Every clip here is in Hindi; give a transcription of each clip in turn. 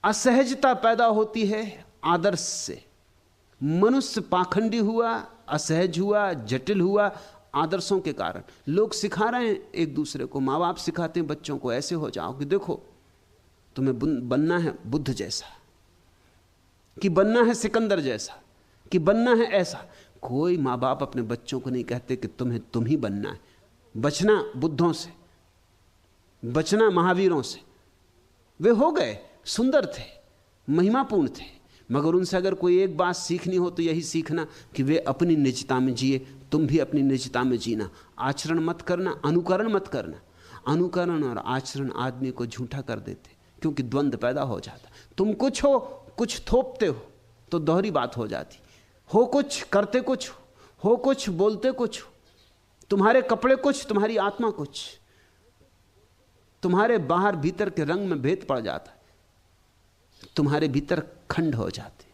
असहजता पैदा होती है आदर्श से। मनुष्य पाखंडी हुआ, असहज हुआ, जटिल हुआ आदर्शों के कारण। लोग सिखा रहे हैं एक दूसरे को, माँ बाप सिखाते हैं बच्चों को, ऐसे हो जाओ कि देखो तुम्हें बनना है बुद्ध जैसा, कि बनना है सिकंदर जैसा, कि बनना है ऐसा। कोई माँ बाप अपने बच्चों को नहीं कहते कि तुम्हें तुम ही बनना है। बचना बुद्धों से, बचना महावीरों से। वे हो गए, सुंदर थे, महिमापूर्ण थे, मगर उनसे अगर कोई एक बात सीखनी हो तो यही सीखना कि वे अपनी निजता में जिए, तुम भी अपनी निजता में जीना। आचरण मत करना, अनुकरण मत करना। अनुकरण और आचरण आदमी को झूठा कर देते, क्योंकि द्वंद्व पैदा हो जाता। तुम कुछ हो, कुछ थोपते हो तो दोहरी बात हो जाती। हो कुछ, करते कुछ हो, कुछ बोलते कुछ हो। तुम्हारे कपड़े कुछ, तुम्हारी आत्मा कुछ। तुम्हारे बाहर भीतर के रंग में भेद पड़ जाता है, तुम्हारे भीतर खंड हो जाते।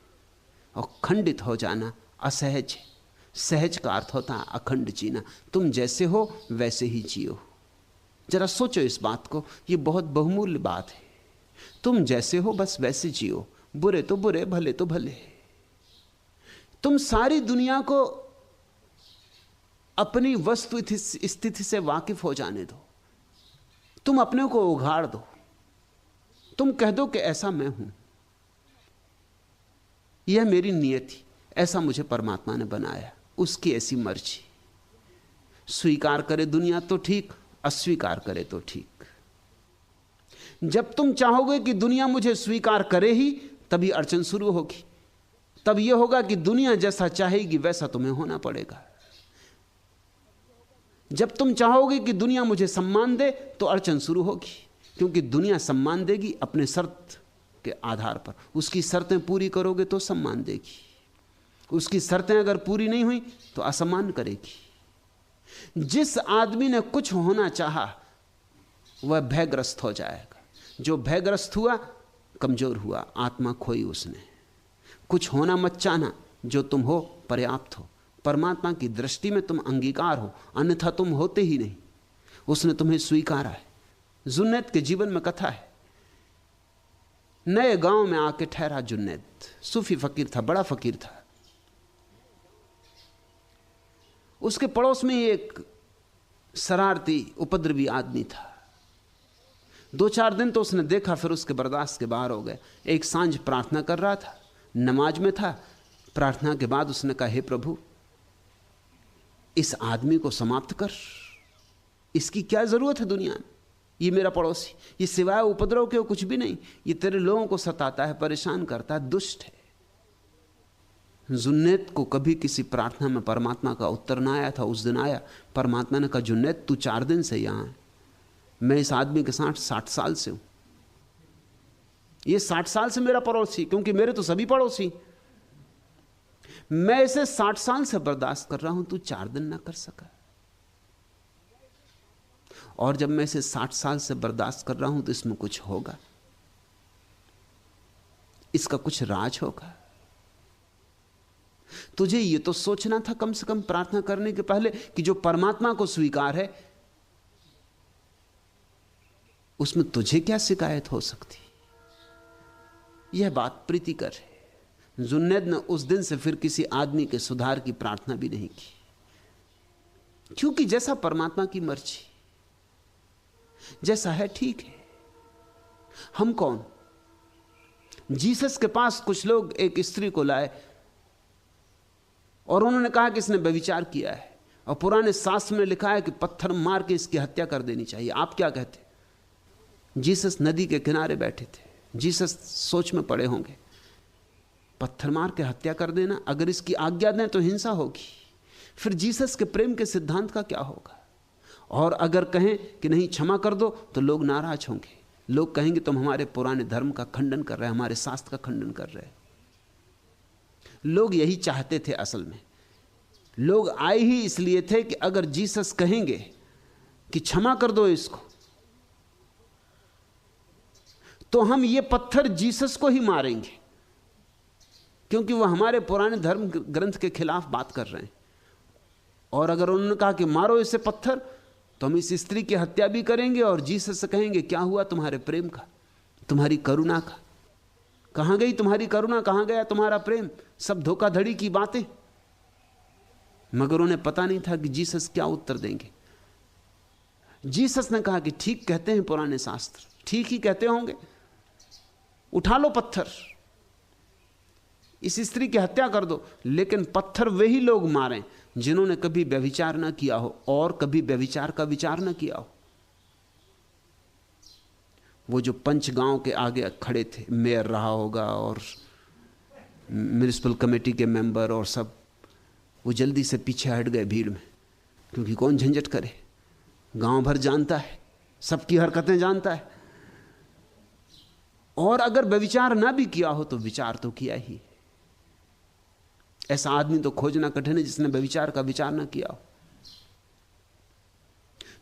और खंडित हो जाना असहज है। सहज का अर्थ होता है अखंड जीना। तुम जैसे हो वैसे ही जियो। जरा सोचो इस बात को, यह बहुत बहुमूल्य बात है। तुम जैसे हो बस वैसे जियो, बुरे तो बुरे, भले तो भले। तुम सारी दुनिया को अपनी वस्तु स्थिति से वाकिफ हो जाने दो। तुम अपने को उघाड़ दो। तुम कह दो कि ऐसा मैं हूं, यह मेरी नियति, ऐसा मुझे परमात्मा ने बनाया, उसकी ऐसी मर्जी। स्वीकार करे दुनिया तो ठीक, अस्वीकार करे तो ठीक। जब तुम चाहोगे कि दुनिया मुझे स्वीकार करे ही, तभी अड़चन शुरू होगी। तब यह होगा कि दुनिया जैसा चाहेगी वैसा तुम्हें होना पड़ेगा। जब तुम चाहोगे कि दुनिया मुझे सम्मान दे तो अड़चन शुरू होगी, क्योंकि दुनिया सम्मान देगी अपने शर्त के आधार पर। उसकी शर्तें पूरी करोगे तो सम्मान देगी, उसकी शर्तें अगर पूरी नहीं हुई तो असम्मान करेगी। जिस आदमी ने कुछ होना चाहा वह भयग्रस्त हो जाएगा। जो भयग्रस्त हुआ कमजोर हुआ, आत्मा खोई उसने। कुछ होना मत चाहना, जो तुम हो पर्याप्त हो। परमात्मा की दृष्टि में तुम अंगीकार हो, अन्यथा तुम होते ही नहीं। उसने तुम्हें स्वीकारा है। जुन्नैद के जीवन में कथा है। नए गांव में आके ठहरा जुन्नैद। सूफी फकीर था, बड़ा फकीर था। उसके पड़ोस में एक शरारती उपद्रवी आदमी था। 2-4 दिन तो उसने देखा, फिर उसके बर्दाश्त के बाहर हो गए। एक सांझ प्रार्थना कर रहा था, नमाज में था। प्रार्थना के बाद उसने कहा, हे प्रभु, इस आदमी को समाप्त कर। इसकी क्या जरूरत है दुनिया में? ये मेरा पड़ोसी, ये सिवाय उपद्रव के कुछ भी नहीं। ये तेरे लोगों को सताता है, परेशान करता है, दुष्ट है। जुन्नैद को कभी किसी प्रार्थना में परमात्मा का उत्तर ना आया था। उस दिन आया। परमात्मा ने कहा, जुन्नैद तू 4 दिन से यहां है। मैं इस आदमी के साथ 60 साल से हूं। ये 60 साल से मेरा पड़ोसी, क्योंकि मेरे तो सभी पड़ोसी। मैं इसे 60 साल से बर्दाश्त कर रहा हूं, तू 4 दिन ना कर सका। और जब मैं इसे 60 साल से बर्दाश्त कर रहा हूं तो इसमें कुछ होगा, इसका कुछ राज होगा। तुझे यह तो सोचना था कम से कम प्रार्थना करने के पहले कि जो परमात्मा को स्वीकार है उसमें तुझे क्या शिकायत हो सकती। यह बात प्रीतिकर है। जुन्नैद ने उस दिन से फिर किसी आदमी के सुधार की प्रार्थना भी नहीं की, क्योंकि जैसा परमात्मा की मर्जी, जैसा है ठीक है। हम कौन? जीसस के पास कुछ लोग एक स्त्री को लाए और उन्होंने कहा कि इसने व्यभिचार किया है, और पुराने शास्त्र में लिखा है कि पत्थर मार के इसकी हत्या कर देनी चाहिए। आप क्या कहते? जीसस नदी के किनारे बैठे थे। जीसस सोच में पड़े होंगे, पत्थर मार के हत्या कर देना, अगर इसकी आज्ञा दें तो हिंसा होगी। फिर जीसस के प्रेम के सिद्धांत का क्या होगा? और अगर कहें कि नहीं क्षमा कर दो तो लोग नाराज होंगे। लोग कहेंगे तुम हमारे पुराने धर्म का खंडन कर रहे हैं, हमारे शास्त्र का खंडन कर रहे हैं। लोग यही चाहते थे। असल में लोग आए ही इसलिए थे कि अगर जीसस कहेंगे कि क्षमा कर दो इसको, तो हम ये पत्थर जीसस को ही मारेंगे, क्योंकि वह हमारे पुराने धर्म ग्रंथ के खिलाफ बात कर रहे हैं। और अगर उन्होंने कहा कि मारो इसे पत्थर, तो हम इस स्त्री की हत्या भी करेंगे और जीसस से कहेंगे क्या हुआ तुम्हारे प्रेम का, तुम्हारी करुणा का। कहां गई तुम्हारी करुणा, कहां गया तुम्हारा प्रेम? सब धोखाधड़ी की बातें। मगर उन्हें पता नहीं था कि जीसस क्या उत्तर देंगे। जीसस ने कहा कि ठीक कहते हैं पुराने शास्त्र, ठीक ही कहते होंगे, उठा लो पत्थर, इस स्त्री की हत्या कर दो। लेकिन पत्थर वही लोग मारें जिन्होंने कभी व्यभिचार ना किया हो और कभी व्यभिचार का विचार ना किया हो। वो जो पंचगांव के आगे खड़े थे, मेयर रहा होगा और म्युनिसिपल कमेटी के मेंबर और सब, वो जल्दी से पीछे हट गए भीड़ में, क्योंकि कौन झंझट करे, गांव भर जानता है, सबकी हरकतें जानता है। और अगर व्यभिचार ना भी किया हो तो विचार तो किया ही। ऐसा आदमी तो खोजना कठिन है जिसने व्यभिचार का विचार ना किया हो,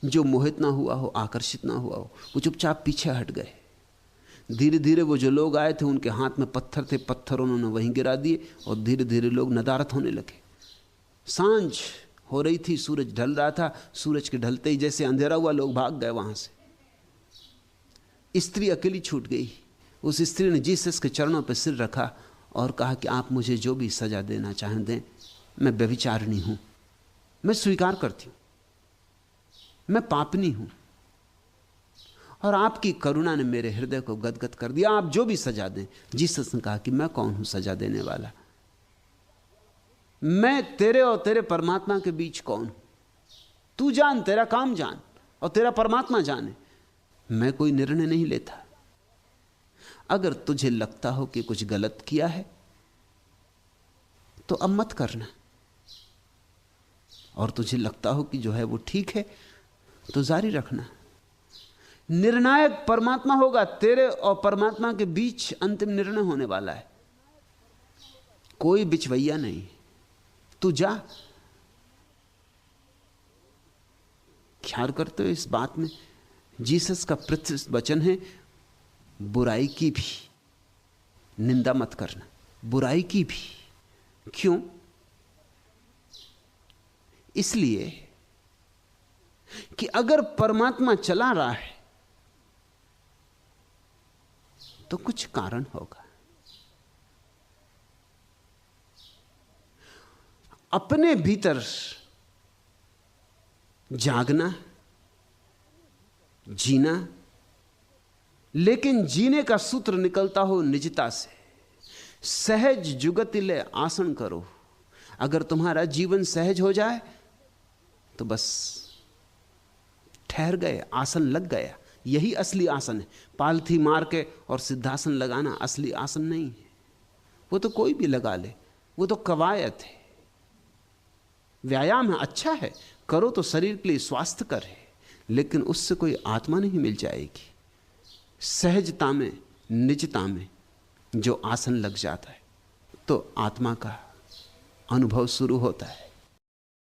जो मोहित ना हुआ हो, आकर्षित ना हुआ हो। वो चुपचाप पीछे हट गए। धीरे धीरे वो जो लोग आए थे उनके हाथ में पत्थर थे, पत्थर उन्होंने वहीं गिरा दिए और धीरे धीरे लोग नदारत होने लगे। सांझ हो रही थी, सूरज ढल रहा था। सूरज के ढलते ही जैसे अंधेरा हुआ, लोग भाग गए वहां से। स्त्री अकेली छूट गई। उस स्त्री ने जीसस के चरणों पर सिर रखा और कहा कि आप मुझे जो भी सजा देना चाहें दें, मैं व्यभिचारिणी हूं, मैं स्वीकार करती हूं, मैं पापनी हूं, और आपकी करुणा ने मेरे हृदय को गदगद कर दिया, आप जो भी सजा दें। जीसस ने कहा कि मैं कौन हूं सजा देने वाला? मैं तेरे और तेरे परमात्मा के बीच कौन हूं? तू जान, तेरा काम जान और तेरा परमात्मा जाने। मैं कोई निर्णय नहीं लेता। अगर तुझे लगता हो कि कुछ गलत किया है तो अब मत करना, और तुझे लगता हो कि जो है वो ठीक है तो जारी रखना। निर्णायक परमात्मा होगा, तेरे और परमात्मा के बीच अंतिम निर्णय होने वाला है, कोई बिचवैया नहीं। तू जा। ख्याल करते हो इस बात में? जीसस का प्रतिष्ठित वचन है, बुराई की भी निंदा मत करना, बुराई की भी। क्यों? इसलिए कि अगर परमात्मा चला रहा है तो कुछ कारण होगा। अपने भीतर जागना, जीना, लेकिन जीने का सूत्र निकलता हो निजता से। सहज जुगतिले आसन करो। अगर तुम्हारा जीवन सहज हो जाए तो बस ठहर गए, आसन लग गया। यही असली आसन है। पालथी मार के और सिद्धासन लगाना असली आसन नहीं है। वो तो कोई भी लगा ले, वो तो कवायद है, व्यायाम है, अच्छा है, करो तो शरीर के लिए स्वास्थ्य कर है, लेकिन उससे कोई आत्मा नहीं मिल जाएगी। सहजता में, निजता में जो आसन लग जाता है तो आत्मा का अनुभव शुरू होता है।